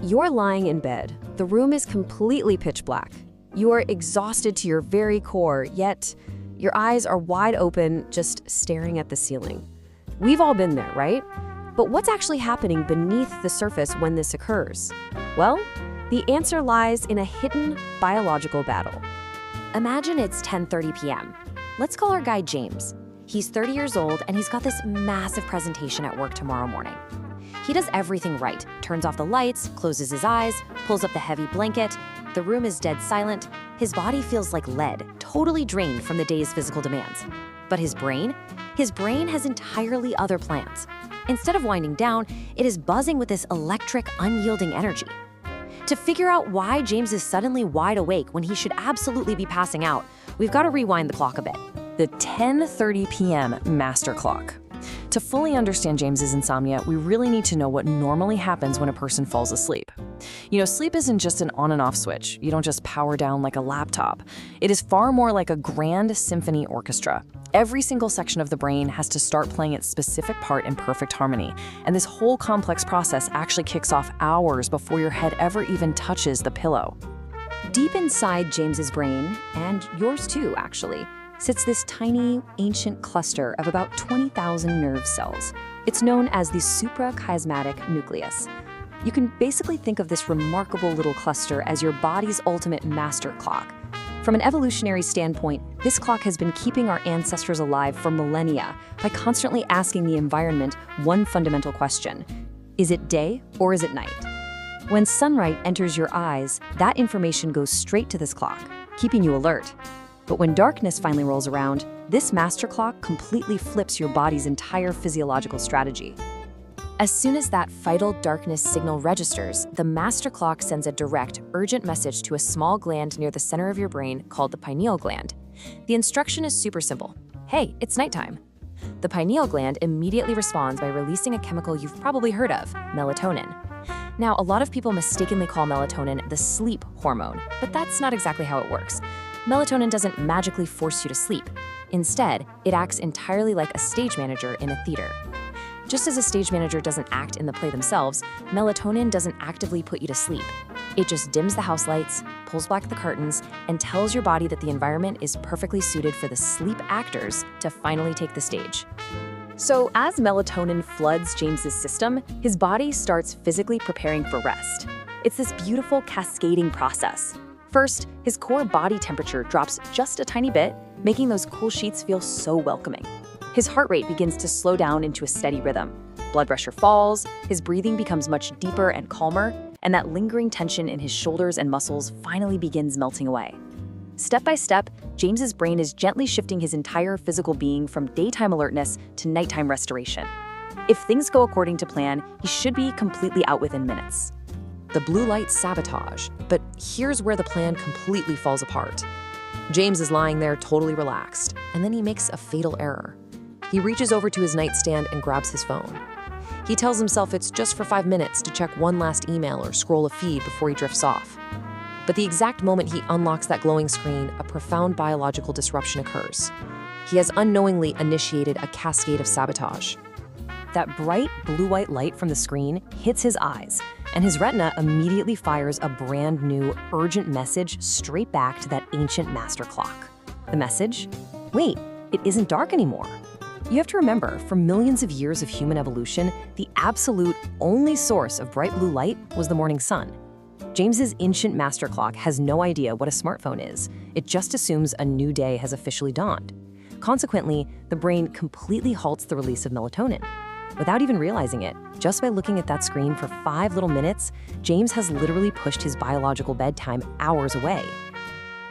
You're lying in bed. The room is completely pitch black. You are exhausted to your very core, yet your eyes are wide open, just staring at the ceiling. We've all been there, right? But what's actually happening beneath the surface when this occurs? Well, the answer lies in a hidden biological battle. Imagine it's 10:30 p.m. Let's call our guy James. He's 30 years old and he's got this massive presentation at work tomorrow morning. He does everything right, turns off the lights, closes his eyes, pulls up the heavy blanket. The room is dead silent. His body feels like lead, totally drained from the day's physical demands. But his brain? His brain has entirely other plans. Instead of winding down, it is buzzing with this electric, unyielding energy. To figure out why James is suddenly wide awake when he should absolutely be passing out, we've got to rewind the clock a bit. The 10:30 p.m. master clock. To fully understand James's insomnia, we really need to know what normally happens when a person falls asleep. Sleep isn't just an on and off switch. You don't just power down like a laptop. It is far more like a grand symphony orchestra. Every single section of the brain has to start playing its specific part in perfect harmony, and this whole complex process actually kicks off hours before your head ever even touches the pillow. Deep inside James's brain, and yours too, actually, sits this tiny, ancient cluster of about 20,000 nerve cells. It's known as the suprachiasmatic nucleus. You can basically think of this remarkable little cluster as your body's ultimate master clock. From an evolutionary standpoint, this clock has been keeping our ancestors alive for millennia by constantly asking the environment one fundamental question: is it day or is it night? When sunlight enters your eyes, that information goes straight to this clock, keeping you alert. But when darkness finally rolls around, this master clock completely flips your body's entire physiological strategy. As soon as that vital darkness signal registers, the master clock sends a direct, urgent message to a small gland near the center of your brain called the pineal gland. The instruction is super simple. Hey, it's nighttime. The pineal gland immediately responds by releasing a chemical you've probably heard of, melatonin. Now, a lot of people mistakenly call melatonin the sleep hormone, but that's not exactly how it works. Melatonin doesn't magically force you to sleep. Instead, it acts entirely like a stage manager in a theater. Just as a stage manager doesn't act in the play themselves, melatonin doesn't actively put you to sleep. It just dims the house lights, pulls back the curtains, and tells your body that the environment is perfectly suited for the sleep actors to finally take the stage. So as melatonin floods James's system, his body starts physically preparing for rest. It's this beautiful cascading process. First, his core body temperature drops just a tiny bit, making those cool sheets feel so welcoming. His heart rate begins to slow down into a steady rhythm. Blood pressure falls, his breathing becomes much deeper and calmer, and that lingering tension in his shoulders and muscles finally begins melting away. Step by step, James's brain is gently shifting his entire physical being from daytime alertness to nighttime restoration. If things go according to plan, he should be completely out within minutes. The blue light sabotage. But here's where the plan completely falls apart. James is lying there totally relaxed, and then he makes a fatal error. He reaches over to his nightstand and grabs his phone. He tells himself it's just for 5 minutes to check one last email or scroll a feed before he drifts off. But the exact moment he unlocks that glowing screen, a profound biological disruption occurs. He has unknowingly initiated a cascade of sabotage. That bright blue-white light from the screen hits his eyes, and his retina immediately fires a brand new, urgent message straight back to that ancient master clock. The message? Wait, it isn't dark anymore. You have to remember, for millions of years of human evolution, the absolute only source of bright blue light was the morning sun. James's ancient master clock has no idea what a smartphone is. It just assumes a new day has officially dawned. Consequently, the brain completely halts the release of melatonin. Without even realizing it, just by looking at that screen for 5 little minutes, James has literally pushed his biological bedtime hours away.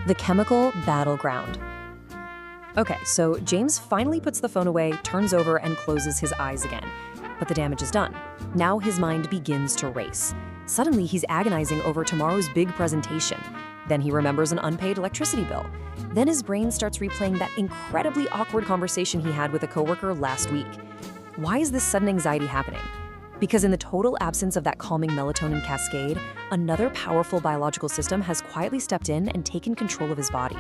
The chemical battleground. Okay, so James finally puts the phone away, turns over, and closes his eyes again. But the damage is done. Now his mind begins to race. Suddenly, he's agonizing over tomorrow's big presentation. Then he remembers an unpaid electricity bill. Then his brain starts replaying that incredibly awkward conversation he had with a coworker last week. Why is this sudden anxiety happening? Because in the total absence of that calming melatonin cascade, another powerful biological system has quietly stepped in and taken control of his body.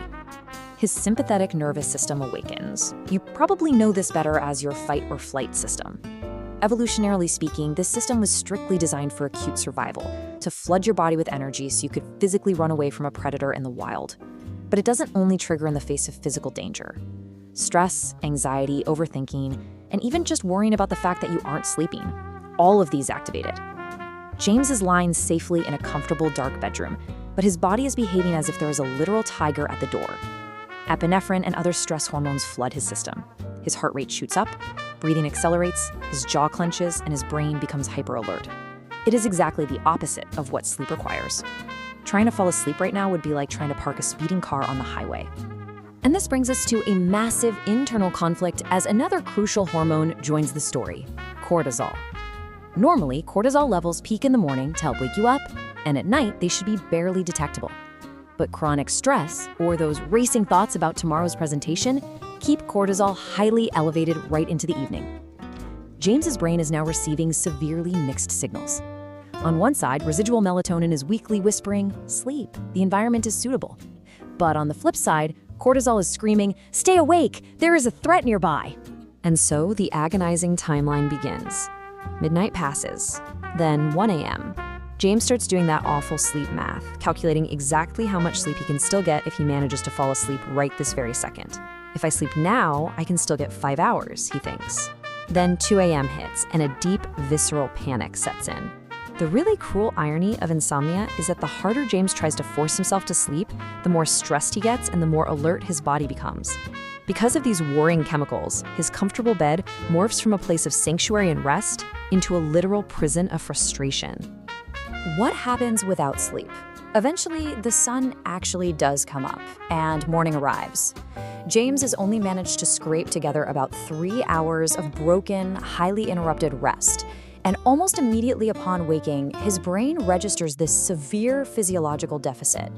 His sympathetic nervous system awakens. You probably know this better as your fight or flight system. Evolutionarily speaking, this system was strictly designed for acute survival, to flood your body with energy so you could physically run away from a predator in the wild. But it doesn't only trigger in the face of physical danger. Stress, anxiety, overthinking, and even just worrying about the fact that you aren't sleeping, all of these activated. James is lying safely in a comfortable dark bedroom, but his body is behaving as if there is a literal tiger at the door. Epinephrine and other stress hormones flood his system. His heart rate shoots up, breathing accelerates, his jaw clenches, and his brain becomes hyper-alert. It is exactly the opposite of what sleep requires. Trying to fall asleep right now would be like trying to park a speeding car on the highway. And this brings us to a massive internal conflict as another crucial hormone joins the story: cortisol. Normally, cortisol levels peak in the morning to help wake you up, and at night they should be barely detectable. But chronic stress, or those racing thoughts about tomorrow's presentation, keep cortisol highly elevated right into the evening. James's brain is now receiving severely mixed signals. On one side, residual melatonin is weakly whispering, "Sleep, the environment is suitable." But on the flip side, cortisol is screaming, "Stay awake, there is a threat nearby." And so the agonizing timeline begins. Midnight passes, then 1 a.m. James starts doing that awful sleep math, calculating exactly how much sleep he can still get if he manages to fall asleep right this very second. If I sleep now, I can still get 5 hours, he thinks. Then 2 a.m. hits, and a deep, visceral panic sets in. The really cruel irony of insomnia is that the harder James tries to force himself to sleep, the more stressed he gets and the more alert his body becomes. Because of these warring chemicals, his comfortable bed morphs from a place of sanctuary and rest into a literal prison of frustration. What happens without sleep? Eventually, the sun actually does come up, and morning arrives. James has only managed to scrape together about 3 hours of broken, highly interrupted rest. And almost immediately upon waking, his brain registers this severe physiological deficit.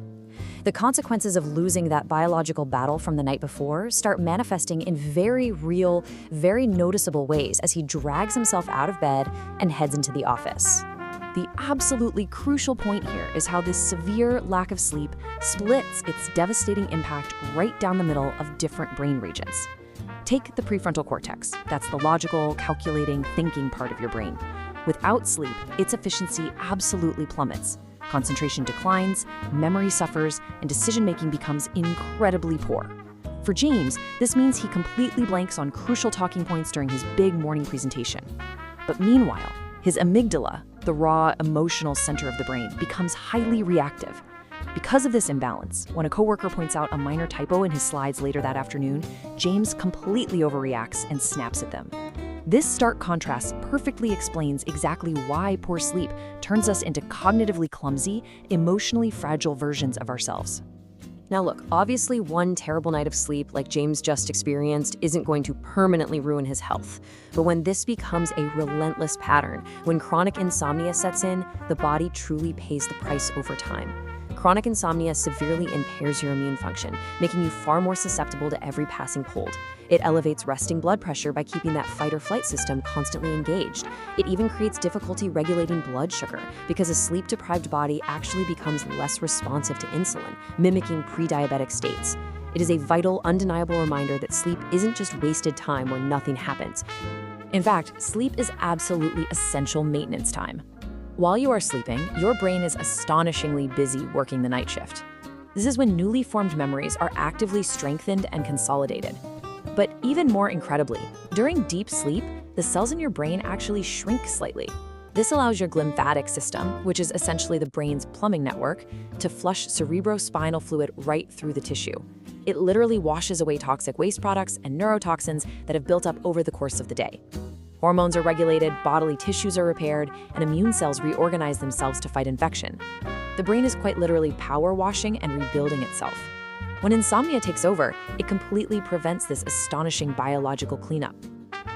The consequences of losing that biological battle from the night before start manifesting in very real, very noticeable ways as he drags himself out of bed and heads into the office. The absolutely crucial point here is how this severe lack of sleep splits its devastating impact right down the middle of different brain regions. Take the prefrontal cortex. That's the logical, calculating, thinking part of your brain. Without sleep, its efficiency absolutely plummets. Concentration declines, memory suffers, and decision-making becomes incredibly poor. For James, this means he completely blanks on crucial talking points during his big morning presentation. But meanwhile, his amygdala, the raw, emotional center of the brain, becomes highly reactive. Because of this imbalance, when a coworker points out a minor typo in his slides later that afternoon, James completely overreacts and snaps at them. This stark contrast perfectly explains exactly why poor sleep turns us into cognitively clumsy, emotionally fragile versions of ourselves. Now look, obviously one terrible night of sleep like James just experienced isn't going to permanently ruin his health. But when this becomes a relentless pattern, when chronic insomnia sets in, the body truly pays the price over time. Chronic insomnia severely impairs your immune function, making you far more susceptible to every passing cold. It elevates resting blood pressure by keeping that fight or flight system constantly engaged. It even creates difficulty regulating blood sugar because a sleep-deprived body actually becomes less responsive to insulin, mimicking pre-diabetic states. It is a vital, undeniable reminder that sleep isn't just wasted time where nothing happens. In fact, sleep is absolutely essential maintenance time. While you are sleeping, your brain is astonishingly busy working the night shift. This is when newly formed memories are actively strengthened and consolidated. But even more incredibly, during deep sleep, the cells in your brain actually shrink slightly. This allows your glymphatic system, which is essentially the brain's plumbing network, to flush cerebrospinal fluid right through the tissue. It literally washes away toxic waste products and neurotoxins that have built up over the course of the day. Hormones are regulated, bodily tissues are repaired, and immune cells reorganize themselves to fight infection. The brain is quite literally power washing and rebuilding itself. When insomnia takes over, it completely prevents this astonishing biological cleanup.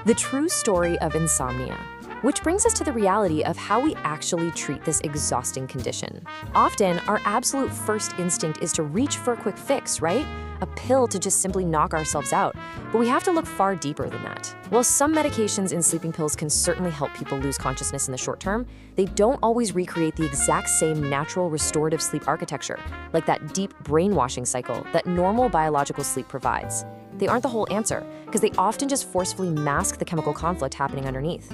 The true story of insomnia. Which brings us to the reality of how we actually treat this exhausting condition. Often, our absolute first instinct is to reach for a quick fix, right? A pill to just simply knock ourselves out. But we have to look far deeper than that. While some medications and sleeping pills can certainly help people lose consciousness in the short term, they don't always recreate the exact same natural restorative sleep architecture, like that deep brainwashing cycle that normal biological sleep provides. They aren't the whole answer, because they often just forcefully mask the chemical conflict happening underneath.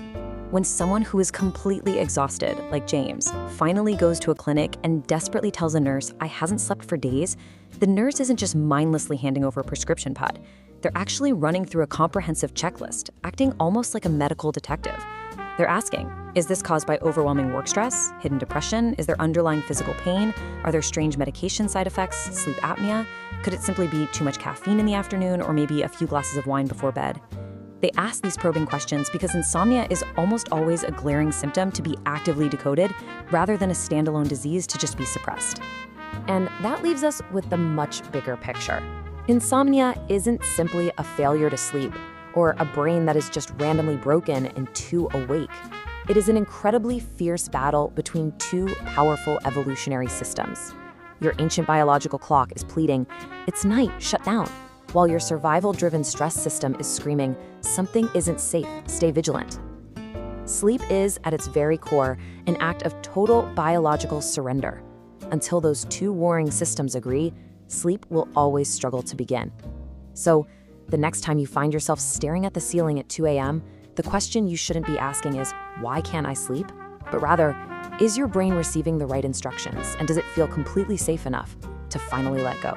When someone who is completely exhausted, like James, finally goes to a clinic and desperately tells a nurse, "I hasn't slept for days," the nurse isn't just mindlessly handing over a prescription pad. They're actually running through a comprehensive checklist, acting almost like a medical detective. They're asking, is this caused by overwhelming work stress, hidden depression? Is there underlying physical pain? Are there strange medication side effects, sleep apnea? Could it simply be too much caffeine in the afternoon, or maybe a few glasses of wine before bed? They ask these probing questions because insomnia is almost always a glaring symptom to be actively decoded rather than a standalone disease to just be suppressed. And that leaves us with the much bigger picture. Insomnia isn't simply a failure to sleep or a brain that is just randomly broken and too awake. It is an incredibly fierce battle between two powerful evolutionary systems. Your ancient biological clock is pleading, "It's night, shut down," while your survival-driven stress system is screaming, "Something isn't safe, stay vigilant." Sleep is, at its very core, an act of total biological surrender. Until those two warring systems agree, sleep will always struggle to begin. So, the next time you find yourself staring at the ceiling at 2 a.m., the question you shouldn't be asking is, "Why can't I sleep?" But rather, is your brain receiving the right instructions, and does it feel completely safe enough to finally let go?